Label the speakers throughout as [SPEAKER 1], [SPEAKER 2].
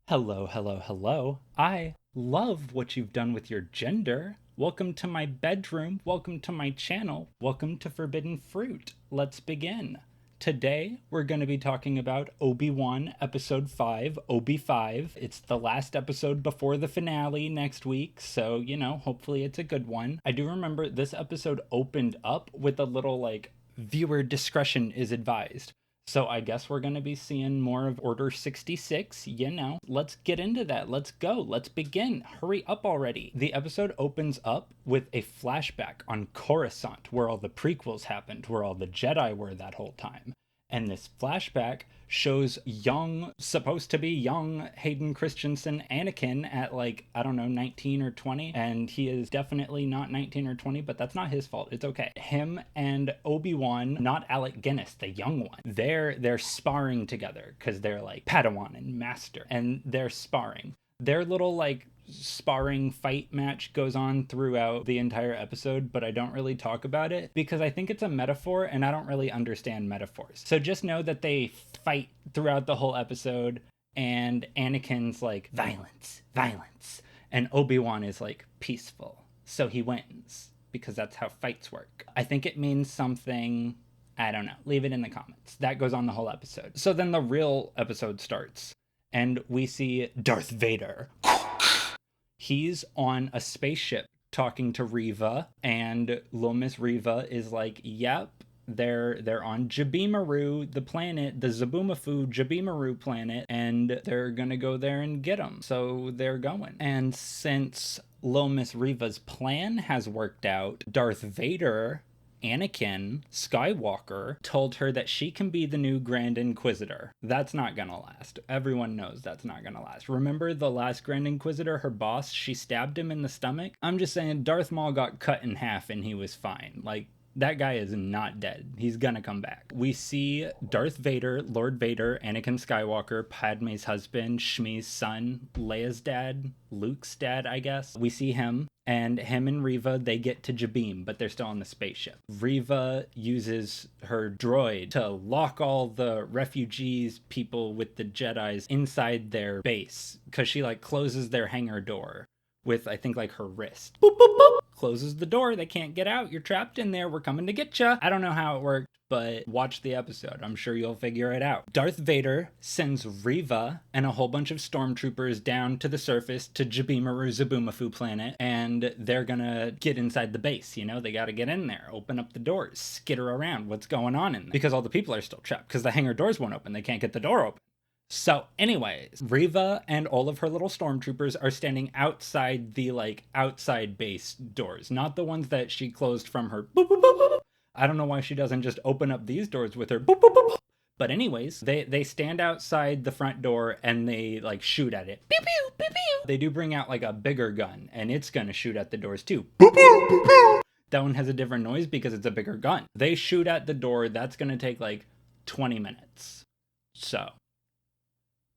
[SPEAKER 1] Hello, hello, hello. I love what you've done with your gender. Welcome to my bedroom. Welcome to my channel. Welcome to Forbidden Fruit. Let's begin. Today, we're going to be talking about Obi-Wan Episode 5, Obi 5. It's the last episode before the finale next week, so, hopefully it's a good one. I do remember this episode opened up with a little, viewer discretion is advised. So I guess we're going to be seeing more of Order 66, Let's get into that. Let's go. Let's begin. Hurry up already. The episode opens up with a flashback on Coruscant, where all the prequels happened, where all the Jedi were that whole time. And this flashback shows supposed to be young Hayden Christensen Anakin at 19 or 20. And he is definitely not 19 or 20, but that's not his fault. It's okay. Him and Obi-Wan, not Alec Guinness, the young one, they're sparring together because they're like Padawan and Master. And they're sparring. Their little sparring fight match goes on throughout the entire episode, but I don't really talk about it because I think it's a metaphor and I don't really understand metaphors. So just know that they fight throughout the whole episode and Anakin's like violence, violence, and Obi-Wan is like peaceful. So he wins because that's how fights work. I think it means something. I don't know. Leave it in the comments. That goes on the whole episode. So then the real episode starts and we see Darth Vader. He's on a spaceship talking to Reva, and Lil Miss Reva is like, yep, they're on Jabimaru, the planet, the Zabumafu Jabimaru planet, and they're gonna go there and get them. So they're going. And since Lil Miss Reva's plan has worked out, Darth Vader, Anakin Skywalker, told her that she can be the new Grand Inquisitor. That's not gonna last. Everyone knows that's not gonna last. Remember the last Grand Inquisitor, her boss, she stabbed him in the stomach? I'm just saying, Darth Maul got cut in half and he was fine. That guy is not dead. He's gonna come back. We see Darth Vader, Lord Vader, Anakin Skywalker, Padme's husband, Shmi's son, Leia's dad, Luke's dad, I guess. We see him. And him and Reva, they get to Jabim, but they're still on the spaceship. Reva uses her droid to lock all the refugees, people with the Jedis, inside their base. Because she, closes their hangar door with, I think, her wrist. Boop, boop, boop. Closes the door. They can't get out. You're trapped in there. We're coming to get you. I don't know how it worked, but watch the episode. I'm sure you'll figure it out. Darth Vader sends Reva and a whole bunch of stormtroopers down to the surface to Jabimaru Zabumafu planet, and they're gonna get inside the base. They gotta get in there, open up the doors, skitter around. What's going on in there? Because all the people are still trapped because the hangar doors won't open. They can't get the door open. So anyways, Reva and all of her little stormtroopers are standing outside the outside base doors, not the ones that she closed from her boop, boop, boop, boop. I don't know why she doesn't just open up these doors with her boop, boop, boop, boop. But anyways, they stand outside the front door and they shoot at it. Pew, pew, pew, pew. They do bring out a bigger gun and it's gonna shoot at the doors too. Boop, boop, boop, boop. That one has a different noise because it's a bigger gun. They shoot at the door. That's gonna take 20 minutes. So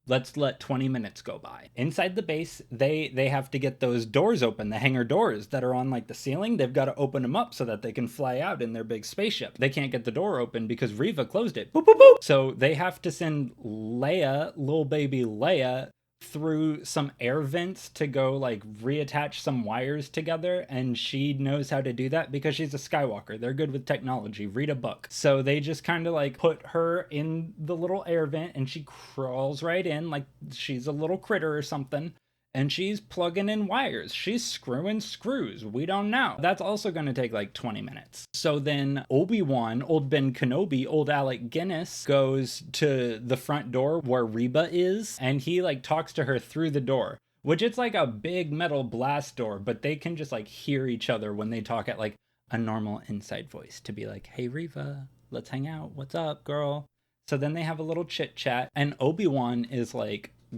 [SPEAKER 1] let's let 20 minutes go by. Inside the base, they have to get those doors open, the hangar doors that are on the ceiling. They've got to open them up so that they can fly out in their big spaceship. They can't get the door open because Reva closed it. Boop, boop, boop. So they have to send Leia, little baby Leia, through some air vents to go reattach some wires together, and she knows how to do that because she's a Skywalker. They're good with technology. Read a book. So they just kind of put her in the little air vent and she crawls right in like she's a little critter or something, and she's plugging in wires. She's screwing screws. We don't know. That's also going to take 20 minutes. So then Obi-Wan, old Ben Kenobi, old Alec Guinness, goes to the front door where Reba is, and he talks to her through the door, which it's a big metal blast door, but they can just hear each other when they talk at a normal inside voice to be hey Reva, let's hang out. What's up, girl? So then they have a little chit chat, and Obi-Wan is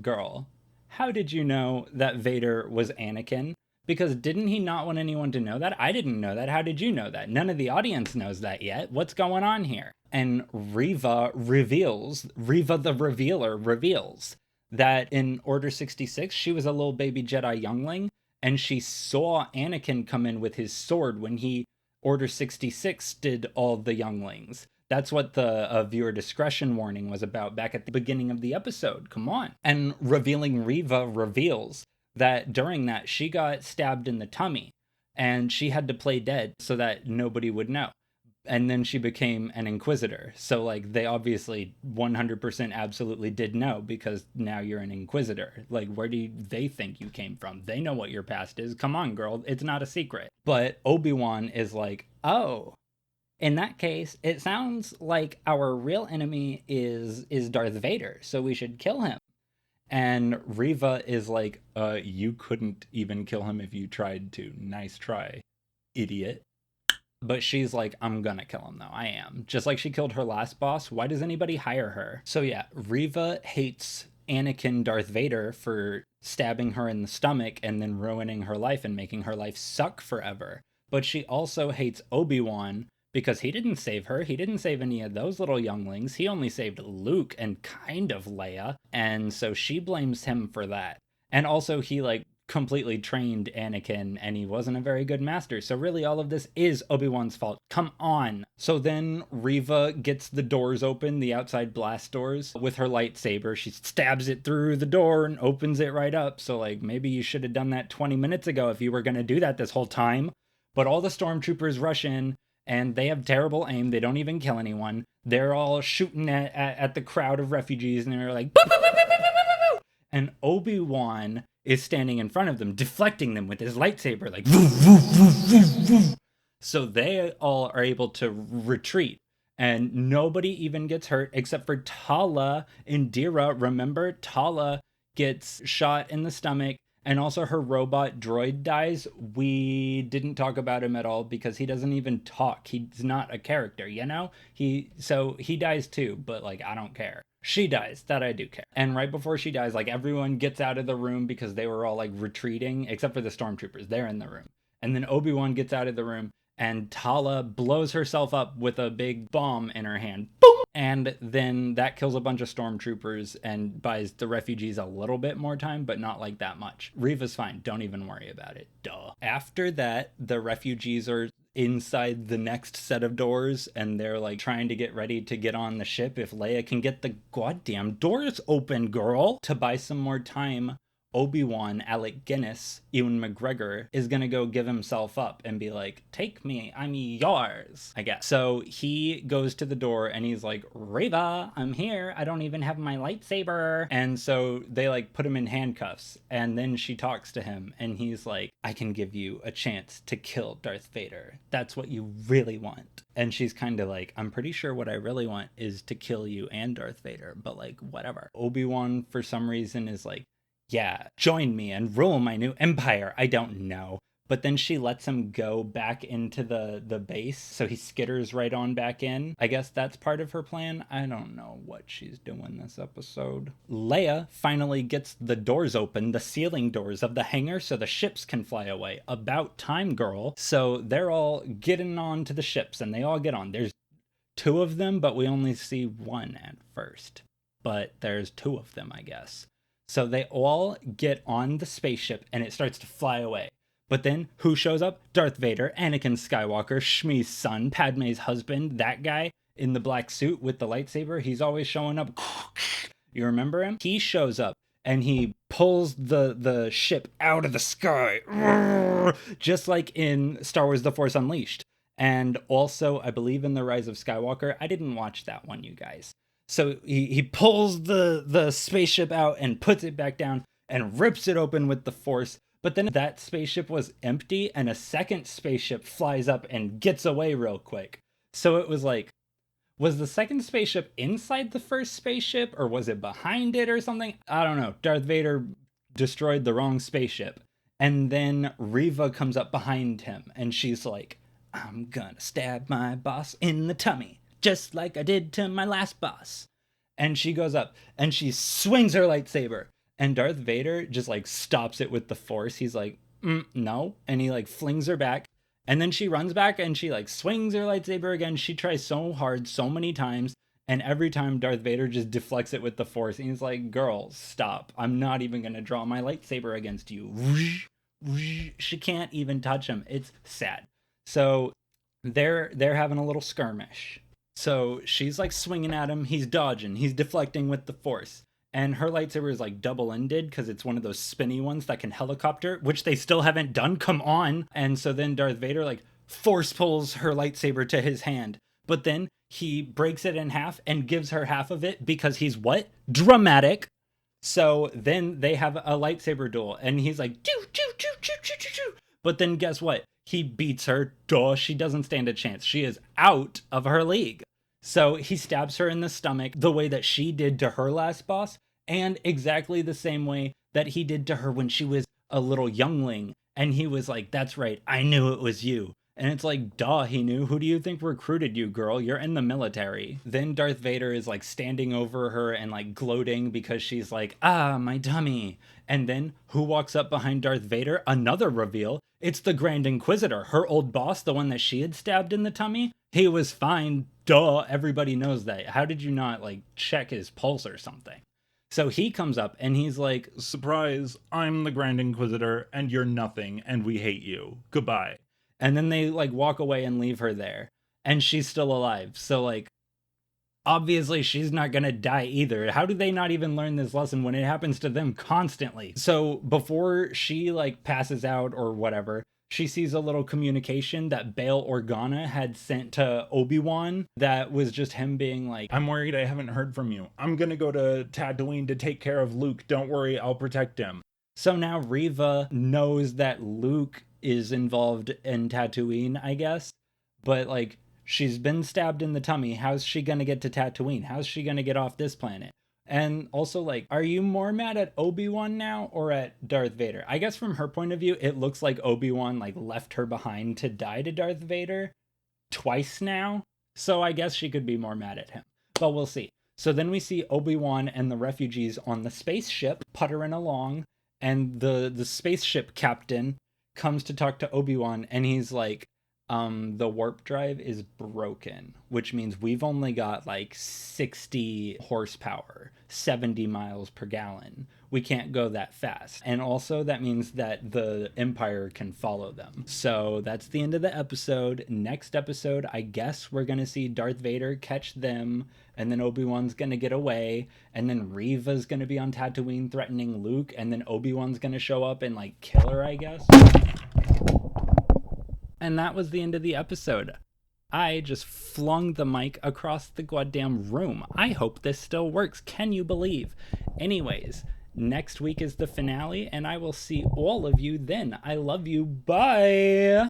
[SPEAKER 1] girl, how did you know that Vader was Anakin? Because didn't he not want anyone to know that? I didn't know that. How did you know that? None of the audience knows that yet. What's going on here? And Reva the Revealer reveals that in Order 66, she was a little baby Jedi youngling, and she saw Anakin come in with his sword when he Order 66 did all the younglings. That's what the viewer discretion warning was about back at the beginning of the episode. Come on. And revealing Riva reveals that during that, she got stabbed in the tummy and she had to play dead so that nobody would know. And then she became an inquisitor. So, like, they obviously 100% absolutely did know, because now you're an inquisitor. Like, where do they think you came from? They know what your past is. Come on, girl. It's not a secret. But Obi-Wan is like, oh, in that case, it sounds like our real enemy is Darth Vader, so we should kill him. And Riva is like, you couldn't even kill him if you tried to. Nice try, idiot. But she's like, I'm gonna kill him though. I am. Just like she killed her last boss. Why does anybody hire her? So yeah, Riva hates Anakin Darth Vader for stabbing her in the stomach and then ruining her life and making her life suck forever. But she also hates Obi-Wan because he didn't save her. He didn't save any of those little younglings. He only saved Luke and kind of Leia. And so she blames him for that. And also he like completely trained Anakin and he wasn't a very good master. So really all of this is Obi-Wan's fault. Come on. So then Riva gets the doors open, the outside blast doors, with her lightsaber. She stabs it through the door and opens it right up. So like maybe you should have done that 20 minutes ago if you were going to do that this whole time. But all the stormtroopers rush in and they have terrible aim. They don't even kill anyone. They're all shooting at the crowd of refugees and they're like, boo, boo, boo, boo, boo, boo, boo. And Obi-Wan is standing in front of them, deflecting them with his lightsaber, like, woo, woo, woo, woo, woo. So they all are able to retreat, and nobody even gets hurt except for Tala. Indira, remember, Tala gets shot in the stomach, and also her robot droid dies. We didn't talk about him at all because he doesn't even talk. He's not a character, you know? So he dies too, but like, I don't care. She dies. That I do care. And right before she dies, like, everyone gets out of the room because they were all like retreating, except for the stormtroopers. They're in the room. And then Obi-Wan gets out of the room and Tala blows herself up with a big bomb in her hand. Boom! And then that kills a bunch of stormtroopers and buys the refugees a little bit more time, but not like that much. Riva's fine. Don't even worry about it. Duh. After that, the refugees are inside the next set of doors and they're like trying to get ready to get on the ship if Leia can get the goddamn doors open, girl. To buy some more time, Obi-Wan, Alec Guinness, Ewan McGregor, is gonna go give himself up and be like, take me, I'm yours, I guess. So he goes to the door and he's like, Riva, I'm here, I don't even have my lightsaber. And so they like put him in handcuffs and then she talks to him and he's like, I can give you a chance to kill Darth Vader. That's what you really want. And she's kind of like, I'm pretty sure what I really want is to kill you and Darth Vader, but like, whatever. Obi-Wan, for some reason, is like, yeah, join me and rule my new empire. I don't know. But then she lets him go back into the base, so he skitters right on back in. I guess that's part of her plan. I don't know what she's doing this episode. Leia finally gets the doors open, the ceiling doors of the hangar, so the ships can fly away. About time, girl. So they're all getting on to the ships, and they all get on. There's 2 of them, but we only see 1 at first. But there's 2 of them, I guess. So they all get on the spaceship and it starts to fly away. But then who shows up? Darth Vader, Anakin Skywalker, Shmi's son, Padme's husband, that guy in the black suit with the lightsaber. He's always showing up. You remember him? He shows up and he pulls the ship out of the sky. Just like in Star Wars The Force Unleashed. And also, I believe in The Rise of Skywalker. I didn't watch that one, you guys. So he pulls the spaceship out and puts it back down and rips it open with the Force. But then that spaceship was empty and a second spaceship flies up and gets away real quick. So it was like, was the second spaceship inside the first spaceship or was it behind it or something? I don't know. Darth Vader destroyed the wrong spaceship. And then Riva comes up behind him and she's like, I'm gonna stab my boss in the tummy, just like I did to my last boss. And she goes up and she swings her lightsaber. And Darth Vader just like stops it with the Force. He's like, no. And he like flings her back. And then she runs back and she like swings her lightsaber again. She tries so hard, so many times. And every time Darth Vader just deflects it with the Force. And he's like, girl, stop. I'm not even going to draw my lightsaber against you. She can't even touch him. It's sad. So they're having a little skirmish. So she's like swinging at him. He's dodging. He's deflecting with the force. And her lightsaber is like double-ended because it's one of those spinny ones that can helicopter, which they still haven't done. Come on. And so then Darth Vader like force pulls her lightsaber to his hand. But then he breaks it in half and gives her half of it because he's what? Dramatic. So then they have a lightsaber duel and he's like, choo, choo, choo, choo, choo, choo, choo. But then guess what? He beats her. Duh, she doesn't stand a chance. She is out of her league. So he stabs her in the stomach the way that she did to her last boss, and exactly the same way that he did to her when she was a little youngling. And he was like, that's right, I knew it was you. And it's like, duh, he knew. Who do you think recruited you, girl? You're in the military. Then Darth Vader is like standing over her and like gloating because she's like, ah, my tummy. And then who walks up behind Darth Vader? Another reveal. It's the Grand Inquisitor, her old boss, the one that she had stabbed in the tummy. He was fine. Duh, everybody knows that. How did you not like check his pulse or something? So he comes up and he's like, surprise, I'm the Grand Inquisitor and you're nothing and we hate you. Goodbye. And then they like walk away and leave her there. And she's still alive. So like, obviously she's not gonna die either. How do they not even learn this lesson when it happens to them constantly? So before she like passes out or whatever, she sees a little communication that Bail Organa had sent to Obi-Wan that was just him being like, I'm worried I haven't heard from you. I'm gonna go to Tatooine to take care of Luke. Don't worry, I'll protect him. So now Reva knows that Luke is involved in Tatooine, I guess. But like, she's been stabbed in the tummy. How's she gonna get to Tatooine? How's she gonna get off this planet? And also, like, are you more mad at Obi-Wan now or at Darth Vader? I guess from her point of view, it looks like Obi-Wan, like, left her behind to die to Darth Vader twice now. So I guess she could be more mad at him. But we'll see. So then we see Obi-Wan and the refugees on the spaceship puttering along. And the spaceship captain comes to talk to Obi-Wan. And he's like, the warp drive is broken, which means we've only got like 60 horsepower, 70 miles per gallon. We can't go that fast. And also that means that the Empire can follow them. So that's the end of the episode. Next episode, I guess we're going to see Darth Vader catch them, and then Obi-Wan's going to get away, and then Reva's going to be on Tatooine threatening Luke, and then Obi-Wan's going to show up and like kill her, I guess. And that was the end of the episode. I just flung the mic across the goddamn room. I hope this still works. Can you believe? Anyways, next week is the finale, and I will see all of you then. I love you. Bye!